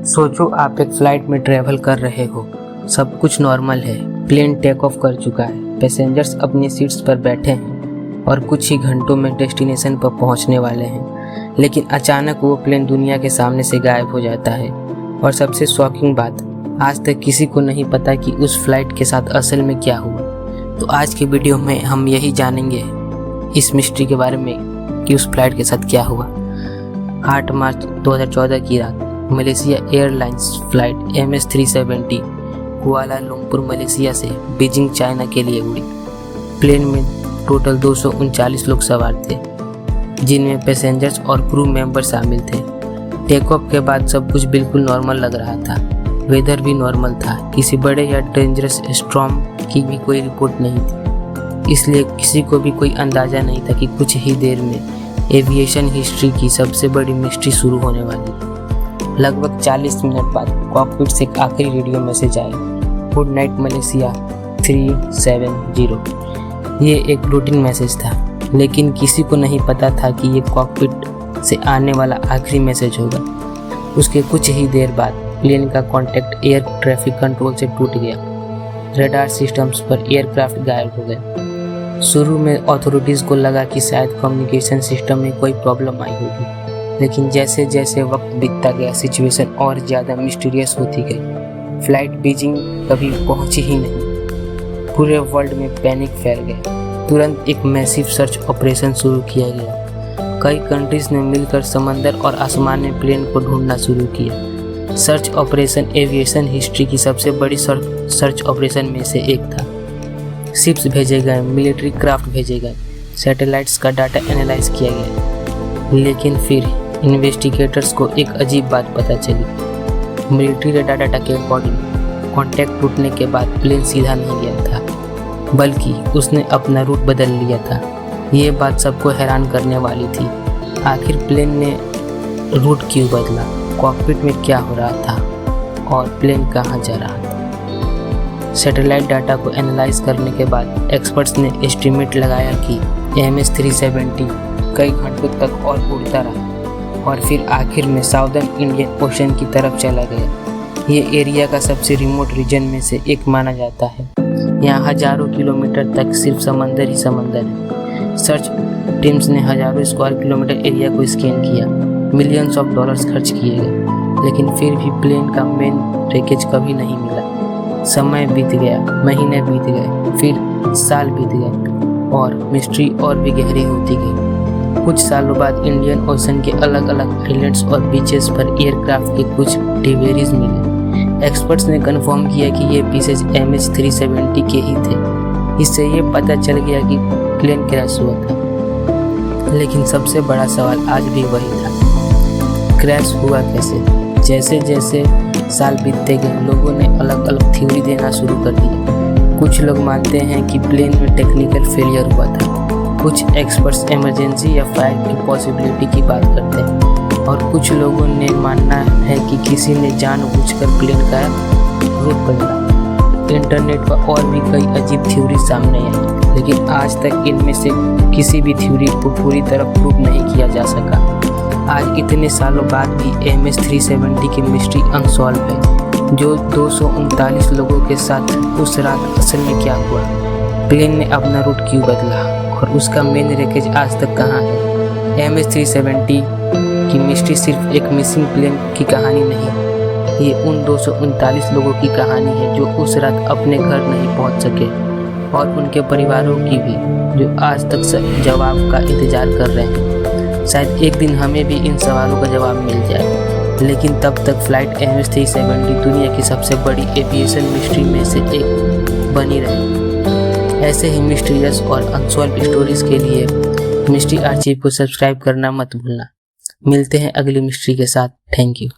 सोचो आप एक फ्लाइट में ट्रैवल कर रहे हो, सब कुछ नॉर्मल है, प्लेन टेक ऑफ कर चुका है, पैसेंजर्स अपनी सीट्स पर बैठे हैं और कुछ ही घंटों में डेस्टिनेशन पर पहुंचने वाले हैं। लेकिन अचानक वो प्लेन दुनिया के सामने से गायब हो जाता है। और सबसे शॉकिंग बात, आज तक किसी को नहीं पता कि उस फ्लाइट के साथ असल में क्या हुआ। तो आज के वीडियो में हम यही जानेंगे इस मिस्ट्री के बारे में कि उस फ्लाइट के साथ क्या हुआ। 8 मार्च 2014 की रात Malaysia airlines flight MS-370 Kuala Lumpur Malaysia से बीजिंग चाइना के लिए उड़ी। प्लेन में टोटल 239 लोग सवार थे, जिनमें पैसेंजर्स और क्रू मेंबर शामिल थे। टेक ऑफ के बाद सब कुछ बिल्कुल नॉर्मल लग रहा था, वेदर भी नॉर्मल था, किसी बड़े या डेंजरस स्टॉर्म की भी कोई रिपोर्ट नहीं थी। इसलिए किसी को भी कोई अंदाज़ा नहीं था कि कुछ ही देर में एविएशन हिस्ट्री की सबसे बड़ी मिस्ट्री शुरू होने वाली है। लगभग 40 मिनट बाद कॉकपिट से एक आखिरी रेडियो मैसेज आया, गुड नाइट मलेशिया 370। ये एक रूटीन मैसेज था, लेकिन किसी को नहीं पता था कि ये कॉकपिट से आने वाला आखिरी मैसेज होगा। उसके कुछ ही देर बाद प्लेन का कॉन्टैक्ट एयर ट्रैफिक कंट्रोल से टूट गया। रडार सिस्टम्स पर एयरक्राफ्ट गायब हो गए। शुरू में अथॉरिटीज़ को लगा कि शायद कम्युनिकेशन सिस्टम में कोई प्रॉब्लम आई होगी, लेकिन जैसे जैसे वक्त बीतता गया सिचुएशन और ज़्यादा मिस्टीरियस होती गई। फ्लाइट बीजिंग कभी पहुंची ही नहीं। पूरे वर्ल्ड में पैनिक फैल गया। तुरंत एक मैसिव सर्च ऑपरेशन शुरू किया गया। कई कंट्रीज ने मिलकर समंदर और आसमान में प्लेन को ढूंढना शुरू किया। सर्च ऑपरेशन एविएशन हिस्ट्री की सबसे बड़ी सर्च ऑपरेशन में से एक था। शिप्स भेजे गए, मिलिट्री क्राफ्ट भेजे गए, सैटेलाइट्स का डाटा एनालाइज किया गया, लेकिन फिर इन्वेस्टिगेटर्स को एक अजीब बात पता चली। मिलिट्री रडार डाटा के अकॉर्डिंग कॉन्टैक्ट टूटने के बाद प्लेन सीधा नहीं गया था, बल्कि उसने अपना रूट बदल लिया था। ये बात सबको हैरान करने वाली थी। आखिर प्लेन ने रूट क्यों बदला, कॉकपिट में क्या हो रहा था और प्लेन कहाँ जा रहा था। सैटेलाइट डाटा को एनालाइज करने के बाद एक्सपर्ट्स ने एस्टीमेट लगाया कि MS-370 कई घंटों तक और उड़ता रहा और फिर आखिर में साउदर्न इंडियन ओशन की तरफ चला गया। ये एरिया का सबसे रिमोट रीजन में से एक माना जाता है। यहाँ हजारों किलोमीटर तक सिर्फ समंदर ही समंदर है। सर्च टीम्स ने हजारों स्क्वायर किलोमीटर एरिया को स्कैन किया, मिलियंस ऑफ डॉलर्स खर्च किए गए, लेकिन फिर भी प्लेन का मेन पैकेज कभी नहीं मिला। समय बीत गया, महीने बीत गए, फिर साल बीत गए और मिस्ट्री और भी गहरी होती गई। कुछ सालों बाद इंडियन ओशन के अलग अलग आइलैंड्स और बीचेस पर एयरक्राफ्ट के कुछ डिवेरीज मिले। एक्सपर्ट्स ने कंफर्म किया कि ये पीसेज MS-370 के ही थे। इससे ये पता चल गया कि प्लेन क्रैश हुआ था। लेकिन सबसे बड़ा सवाल आज भी वही था, क्रैश हुआ कैसे। जैसे जैसे साल बीतते गए, लोगों ने अलग अलग थ्योरी देना शुरू कर दिया। कुछ लोग मानते हैं कि प्लेन में टेक्निकल फेलियर हुआ था, कुछ एक्सपर्ट्स इमरजेंसी या फायर की पॉसिबिलिटी की बात करते हैं, और कुछ लोगों ने मानना है कि किसी ने जानबूझकर प्लेन का रूट बदला। इंटरनेट पर और भी कई अजीब थ्योरी सामने आई, लेकिन आज तक इनमें से किसी भी थ्योरी को पूरी तरह प्रूव नहीं किया जा सका। आज इतने सालों बाद भी MS-370 की मिस्ट्री अनसॉल्व है। जो 239 लोगों के साथ उस रात असल में क्या हुआ, प्लेन ने अपना रूट क्यों बदला और उसका मेन रैकेज आज तक कहाँ है। MS-370 की मिस्ट्री सिर्फ एक मिसिंग प्लेन की कहानी नहीं, ये उन 239 लोगों की कहानी है जो उस रात अपने घर नहीं पहुंच सके, और उनके परिवारों की भी, जो आज तक जवाब का इंतजार कर रहे हैं। शायद एक दिन हमें भी इन सवालों का जवाब मिल जाए, लेकिन तब तक फ्लाइट MS-370 दुनिया की सबसे बड़ी एविएशन मिस्ट्री में से एक बनी रही। ऐसे ही मिस्टीरियस और अनसॉल्व स्टोरीज के लिए मिस्ट्री आर्चिव को सब्सक्राइब करना मत भूलना। मिलते हैं अगली मिस्ट्री के साथ। Thank you.